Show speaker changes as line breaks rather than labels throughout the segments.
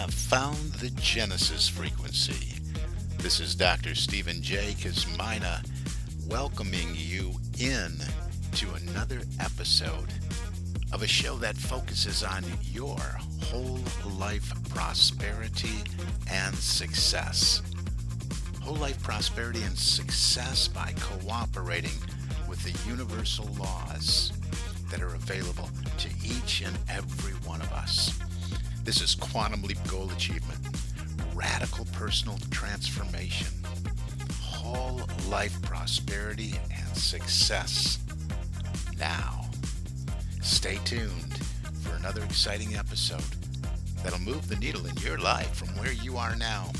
have found the Genesis frequency. This is Dr. Stephen J. Kazmina welcoming you in to another episode of a show that focuses on your whole life prosperity and success. Whole life prosperity and success by cooperating with the universal laws that are available to each and every one of us. This is Quantum Leap Goal Achievement, radical personal transformation, whole life prosperity and success. Now, stay tuned for another exciting episode that'll move the needle in your life from where you are now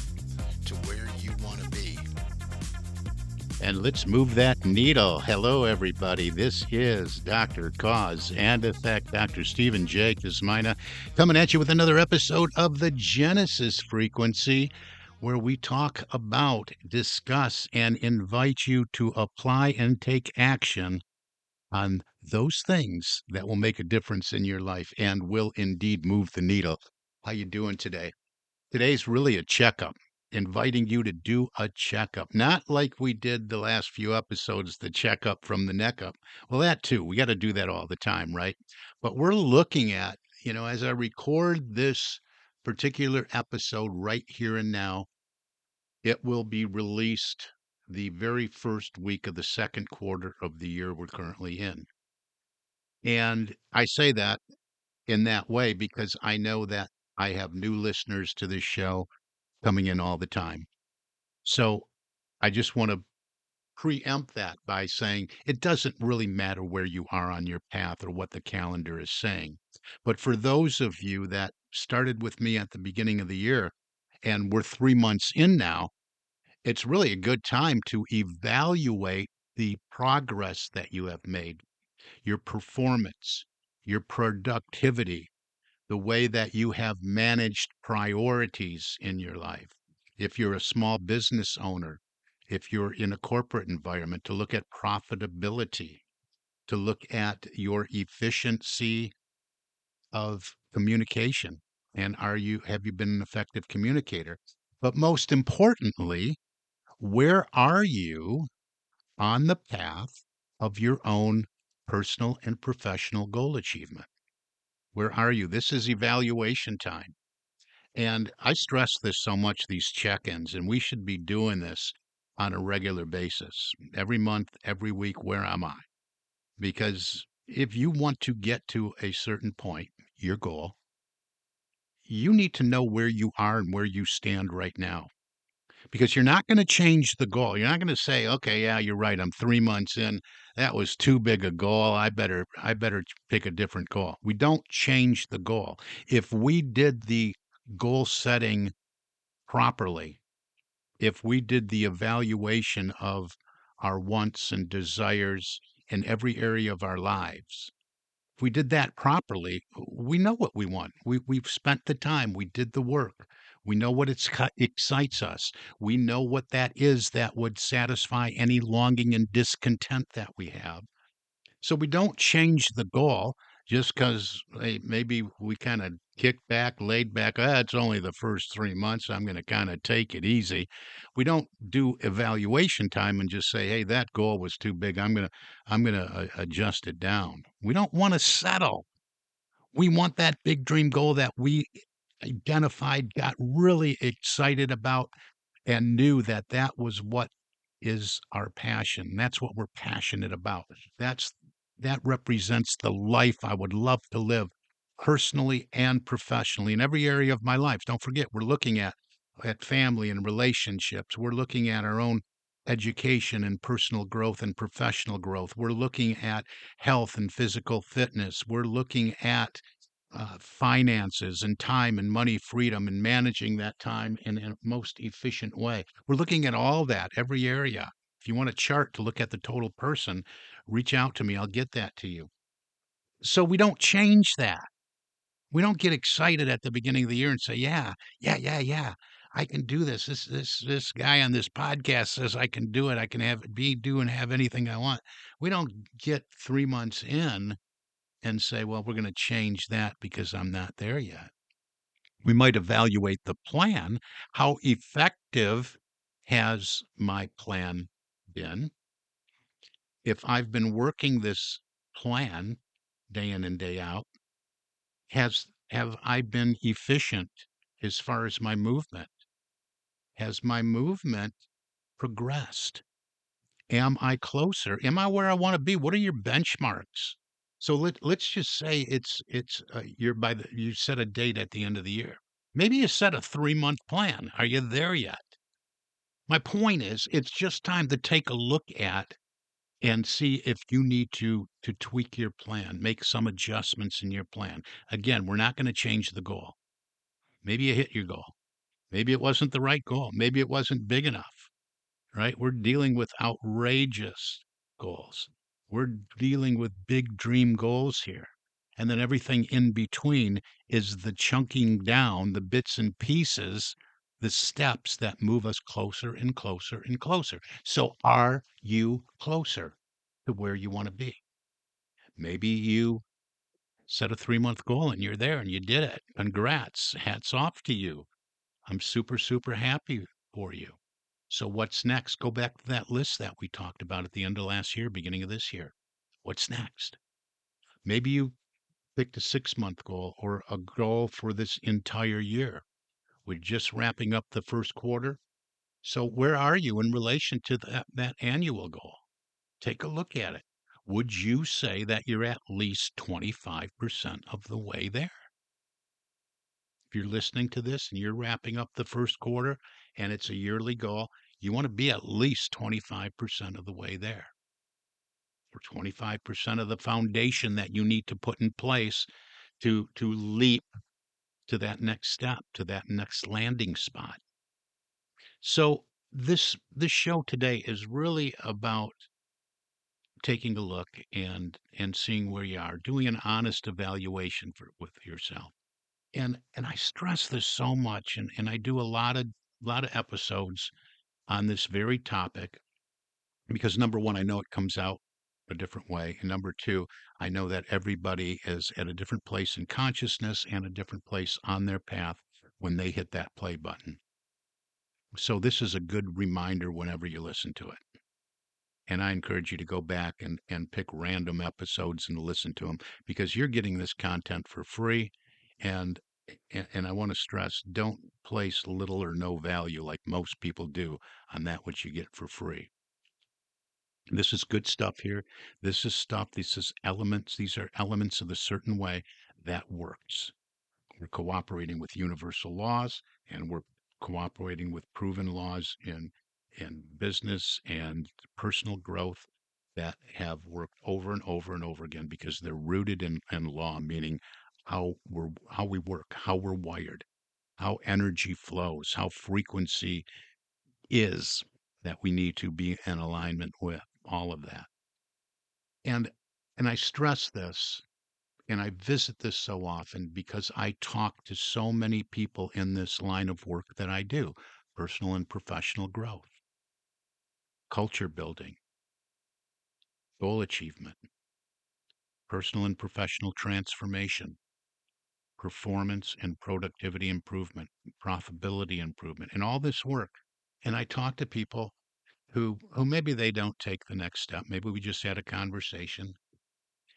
to where you want to be. And let's move that needle. Hello, everybody. This is Dr. Cause and Effect, Dr. Stephen J. Kazmina, coming at you with another episode of the Genesis Frequency, where we talk about, discuss, and invite you to apply and take action on those things that will make a difference in your life and will indeed move the needle. How you doing today? Today's really a checkup, inviting you to do a checkup, not like we did the last few episodes, the checkup from the neck up. Well, that too, we got to do that all the time, right? But we're looking at, as I record this particular episode right here and now, it will be released the very first week of the second quarter of the year we're currently in. And I say that in that way because I know that I have new listeners to this show coming in all the time. So I just want to preempt that by saying it doesn't really matter where you are on your path or what the calendar is saying. But for those of you that started with me at the beginning of the year and we're 3 months in now, it's really a good time to evaluate the progress that you have made, your performance, your productivity, the way that you have managed priorities in your life. If you're a small business owner, if you're in a corporate environment, to look at profitability, to look at your efficiency of communication. And have you been an effective communicator? But most importantly, where are you on the path of your own personal and professional goal achievement? Where are you? This is evaluation time. And I stress this so much, these check-ins, and we should be doing this on a regular basis. Every month, every week, where am I? Because if you want to get to a certain point, your goal, you need to know where you are and where you stand right now. Because you're not going to change the goal. You're not going to say, okay, yeah, you're right. I'm 3 months in. That was too big a goal. I better pick a different goal. We don't change the goal. If we did the goal setting properly, if we did the evaluation of our wants and desires in every area of our lives, if we did that properly, we know what we want. We've spent the time, we did the work. We know what excites us. We know what that is that would satisfy any longing and discontent that we have. So we don't change the goal just because maybe we kind of kick back, laid back. It's only the first 3 months. I'm going to kind of take it easy. We don't do evaluation time and just say, "Hey, that goal was too big. I'm gonna adjust it down." We don't want to settle. We want that big dream goal that we identified, got really excited about, and knew that that was what is our passion. That's what we're passionate about. That represents the life I would love to live personally and professionally in every area of my life. Don't forget, we're looking at family and relationships. We're looking at our own education and personal growth and professional growth. We're looking at health and physical fitness. We're looking at finances and time and money freedom and managing that time in a most efficient way. We're looking at all that, every area. If you want a chart to look at the total person, reach out to me. I'll get that to you. So we don't change that. We don't get excited at the beginning of the year and say, yeah, yeah, yeah, yeah, I can do this. This guy on this podcast says I can do it. I can do and have anything I want. We don't get 3 months in and say, well, we're going to change that because I'm not there yet.
We might evaluate the plan. How effective has my plan been? If I've been working this plan day in and day out, have I been efficient as far as my movement? Has my movement progressed? Am I closer? Am I where I want to be? What are your benchmarks? So let's just say you're you set a date at the end of the year. Maybe you set a 3-month plan. Are you there yet? My point is, it's just time to take a look at and see if you need to tweak your plan, make some adjustments in your plan. Again, we're not going to change the goal. Maybe you hit your goal. Maybe it wasn't the right goal. Maybe it wasn't big enough, right? We're dealing with outrageous goals. We're dealing with big dream goals here. And then everything in between is the chunking down, the bits and pieces, the steps that move us closer and closer and closer. So, are you closer to where you want to be? Maybe you set a 3-month goal and you're there and you did it. Congrats. Hats off to you. I'm super, super happy for you. So what's next? Go back to that list that we talked about at the end of last year, beginning of this year. What's next? Maybe you picked a 6-month goal or a goal for this entire year. We're just wrapping up the first quarter. So where are you in relation to that annual goal? Take a look at it. Would you say that you're at least 25% of the way there? If you're listening to this and you're wrapping up the first quarter and it's a yearly goal, you want to be at least 25% of the way there, or 25% of the foundation that you need to put in place to leap to that next step, to that next landing spot. So this show today is really about taking a look and seeing where you are, doing an honest evaluation with yourself. And I stress this so much, and I do a lot of episodes on this very topic because number one, I know it comes out a different way, and number two, I know that everybody is at a different place in consciousness and a different place on their path when they hit that play button. So this is a good reminder whenever you listen to it. And I encourage you to go back and pick random episodes and listen to them because you're getting this content for free. And and I want to stress, don't place little or no value like most people do on that which you get for free. This is good stuff here. These are elements of a certain way that works. We're cooperating with universal laws and we're cooperating with proven laws in business and personal growth that have worked over and over and over again because they're rooted in law, meaning how we work, how we're wired, how energy flows, how frequency is that we need to be in alignment with all of that. And and I stress this and I visit this so often because I talk to so many people in this line of work that I do, personal and professional growth, culture building, goal achievement, personal and professional transformation, performance and productivity improvement, profitability improvement, and all this work. And I talk to people who maybe they don't take the next step. Maybe we just had a conversation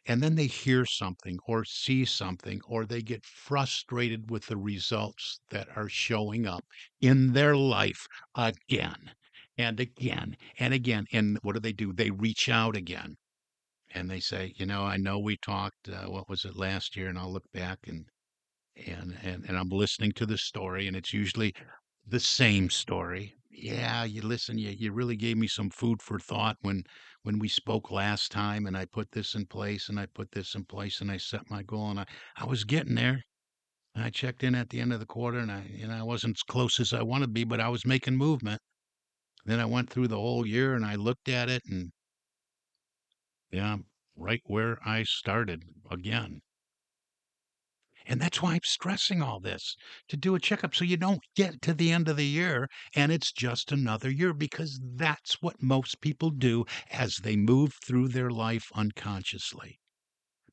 and then they hear something or see something or they get frustrated with the results that are showing up in their life again and again and again. And what do? They reach out again and they say, I know we talked, what was it, last year? And I'll look back and I'm listening to the story, and it's usually the same story. Yeah, you listen, you really gave me some food for thought when we spoke last time, and I put this in place, and I put this in place, and I set my goal, and I was getting there. And I checked in at the end of the quarter, and I wasn't as close as I want to be, but I was making movement. Then I went through the whole year, and I looked at it, and yeah, I'm right where I started again. And that's why I'm stressing all this to do a checkup so you don't get to the end of the year and it's just another year because that's what most people do as they move through their life unconsciously.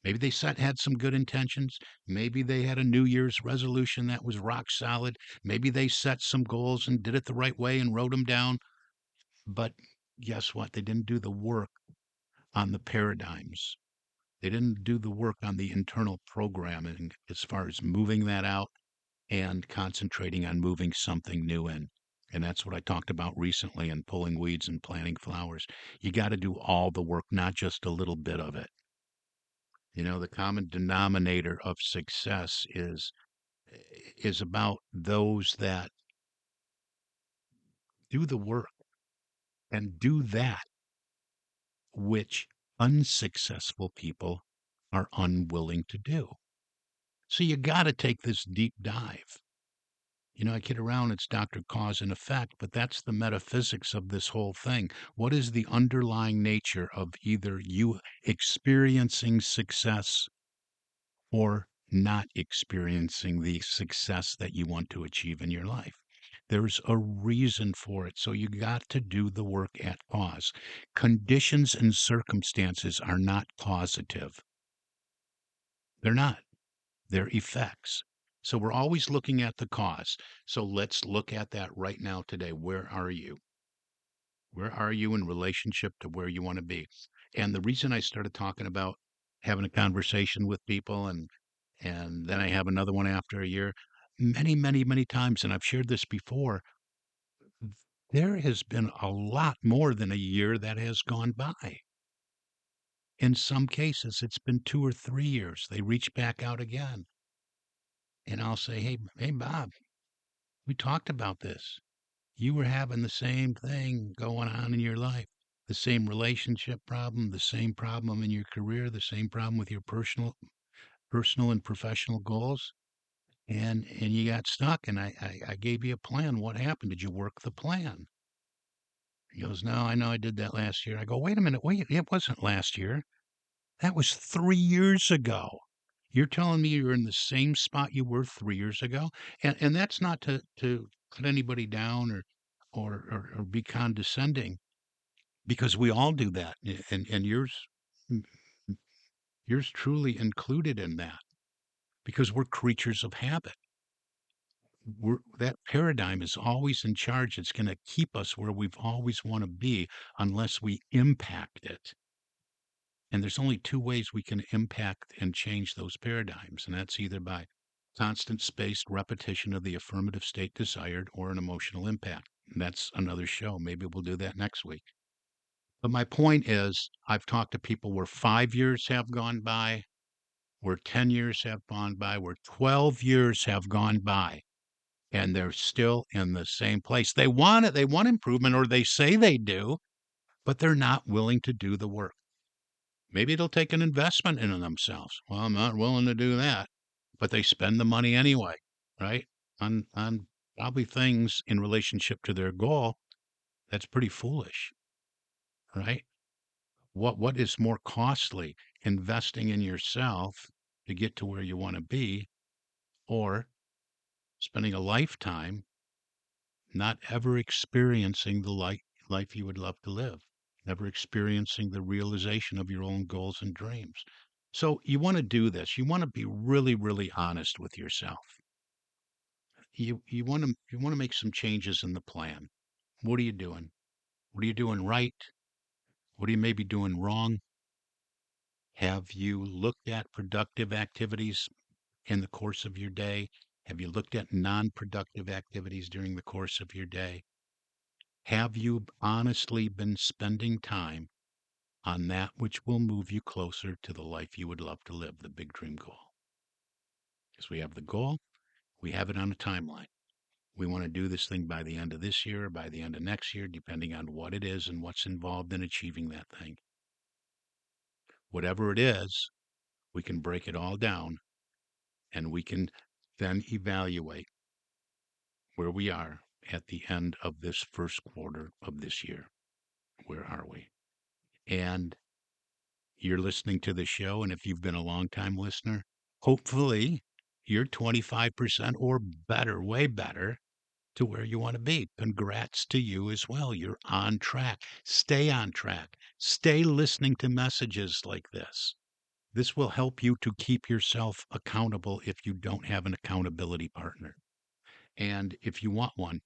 Maybe they had some good intentions. Maybe they had a New Year's resolution that was rock solid. Maybe they set some goals and did it the right way and wrote them down. But guess what? They didn't do the work on the paradigms. They didn't do the work on the internal programming as far as moving that out and concentrating on moving something new in. And that's what I talked about recently in pulling weeds and planting flowers. You got to do all the work, not just a little bit of it. The common denominator of success is about those that do the work and do that which unsuccessful people are unwilling to do. So you got to take this deep dive. I kid around, it's Dr. Cause and Effect, but that's the metaphysics of this whole thing. What is the underlying nature of either you experiencing success or not experiencing the success that you want to achieve in your life? There's a reason for it. So you got to do the work at cause. Conditions and circumstances are not causative. They're not. They're effects. So we're always looking at the cause. So let's look at that right now today. Where are you? Where are you in relationship to where you want to be? And the reason I started talking about having a conversation with people and then I have another one after a year, many, many, many times, and I've shared this before, there has been a lot more than a year that has gone by. In some cases, it's been 2 or 3 years. They reach back out again. And I'll say, hey, Bob, we talked about this. You were having the same thing going on in your life, the same relationship problem, the same problem in your career, the same problem with your personal and professional goals. And you got stuck and I gave you a plan. What happened? Did you work the plan? He goes, no, I know I did that last year. I go, wait a minute, wait, it wasn't last year. That was 3 years ago. You're telling me you're in the same spot you were 3 years ago? And that's not to put anybody down or be condescending because we all do that. And yours truly included in that because we're creatures of habit. That paradigm is always in charge. It's going to keep us where we've always want to be unless we impact it. And there's only two ways we can impact and change those paradigms, and that's either by constant spaced repetition of the affirmative state desired or an emotional impact. And that's another show. Maybe we'll do that next week. But my point is, I've talked to people where 5 years have gone by, where 10 years have gone by, where 12 years have gone by, and they're still in the same place. They want it, they want improvement, or they say they do, but they're not willing to do the work. Maybe it'll take an investment in themselves. Well, I'm not willing to do that, but they spend the money anyway, right? On probably things in relationship to their goal. That's pretty foolish, right? What is more costly, investing in yourself to get to where you want to be, or spending a lifetime not ever experiencing the life you would love to live, never experiencing the realization of your own goals and dreams. So you want to do this. You want to be really, really honest with yourself. You want to make some changes in the plan. What are you doing? What are you doing right? What are you maybe doing wrong? Have you looked at productive activities in the course of your day? Have you looked at non-productive activities during the course of your day? Have you honestly been spending time on that which will move you closer to the life you would love to live, the big dream goal? Because we have the goal, we have it on a timeline. We want to do this thing by the end of this year or by the end of next year, depending on what it is and what's involved in achieving that thing. Whatever it is, we can break it all down and we can then evaluate where we are at the end of this first quarter of this year. Where are we? And you're listening to the show, and if you've been a long time listener, hopefully you're 25% or better, way better to where you want to be. Congrats to you as well. You're on track. Stay on track. Stay listening to messages like this. This will help you to keep yourself accountable if you don't have an accountability partner. And if you want one,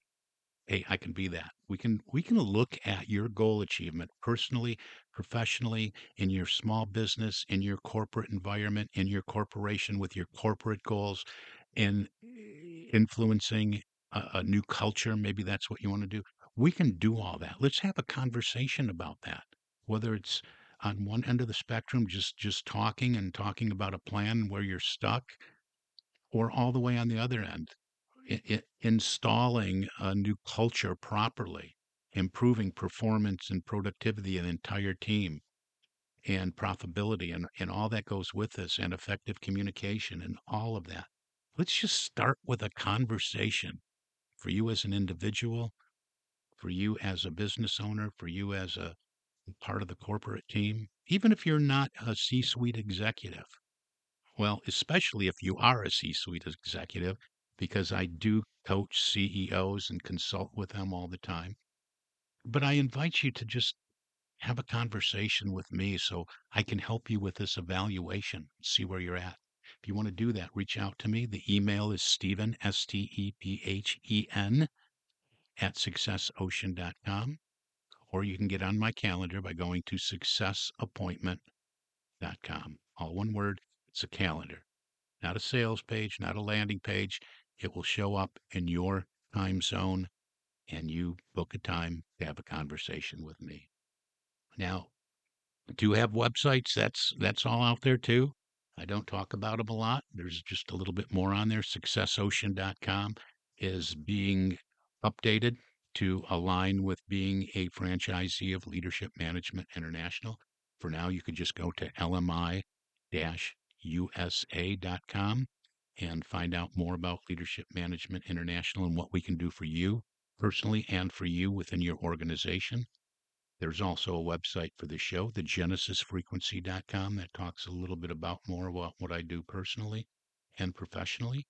hey, I can be that. We can look at your goal achievement personally, professionally, in your small business, in your corporate environment, in your corporation with your corporate goals, and influencing a new culture. Maybe that's what you want to do. We can do all that. Let's have a conversation about that. Whether it's on one end of the spectrum, just talking about a plan where you're stuck, or all the way on the other end, installing a new culture properly, improving performance and productivity of the entire team, and profitability, and all that goes with this, and effective communication and all of that. Let's just start with a conversation for you as an individual, for you as a business owner, for you as a part of the corporate team, even if you're not a C suite executive. Well, especially if you are a C-suite executive, because I do coach CEOs and consult with them all the time. But I invite you to just have a conversation with me so I can help you with this evaluation, see where you're at. If you want to do that, reach out to me. The email is Stephen, Stephen, at successocean.com, or you can get on my calendar by going to successappointment.com. All one word, it's a calendar. Not a sales page, not a landing page. It will show up in your time zone, and you book a time to have a conversation with me. Now, do have websites. That's all out there too. I don't talk about them a lot. There's just a little bit more on there. SuccessOcean.com is being updated to align with being a franchisee of Leadership Management International. For now, you could just go to LMI-USA.com and find out more about Leadership Management International and what we can do for you personally and for you within your organization. There's also a website for the show, thegenesisfrequency.com, that talks a little bit about more about what I do personally and professionally.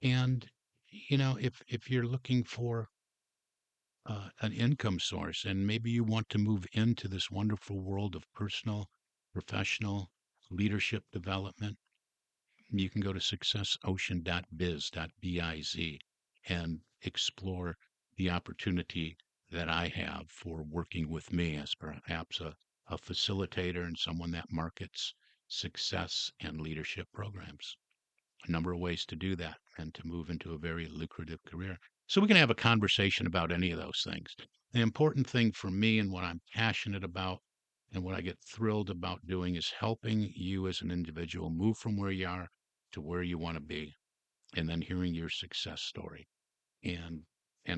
And, if you're looking for an income source, and maybe you want to move into this wonderful world of personal, professional leadership development, you can go to successocean.biz, and explore the opportunity that I have for working with me as perhaps a facilitator and someone that markets success and leadership programs. A number of ways to do that and to move into a very lucrative career. So we can have a conversation about any of those things. The important thing for me, and what I'm passionate about, and what I get thrilled about doing, is helping you as an individual move from where you are to where you want to be, and then hearing your success story, and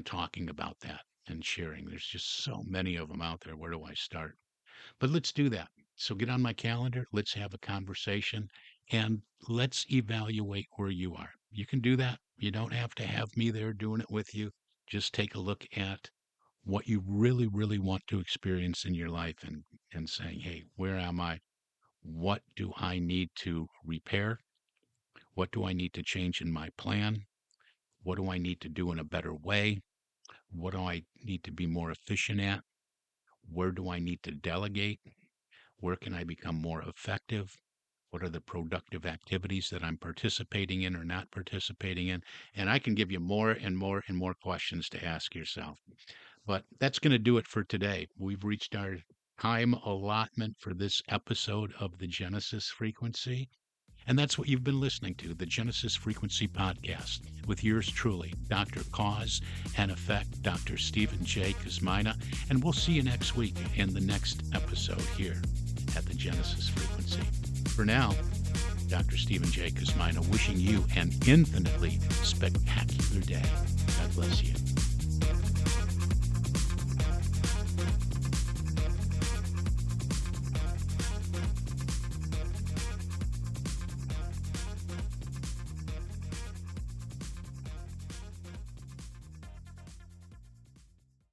talking about that and sharing. There's just so many of them out there. Where do I start? But let's do that. So get on my calendar. Let's have a conversation, and let's evaluate where you are. You can do that. You don't have to have me there doing it with you. Just take a look at what you really, really want to experience in your life, and saying, hey, where am I? What do I need to repair? What do I need to change in my plan? What do I need to do in a better way? What do I need to be more efficient at? Where do I need to delegate? Where can I become more effective? What are the productive activities that I'm participating in or not participating in? And I can give you more and more and more questions to ask yourself. But that's going to do it for today. We've reached our time allotment for this episode of the Genesis Frequency. And that's what you've been listening to, the Genesis Frequency Podcast, with yours truly, Dr. Cause and Effect, Dr. Stephen J. Kosmina. And we'll see you next week in the next episode here at the Genesis Frequency. For now, Dr. Stephen J. Kosmina wishing you an infinitely spectacular day. God bless you.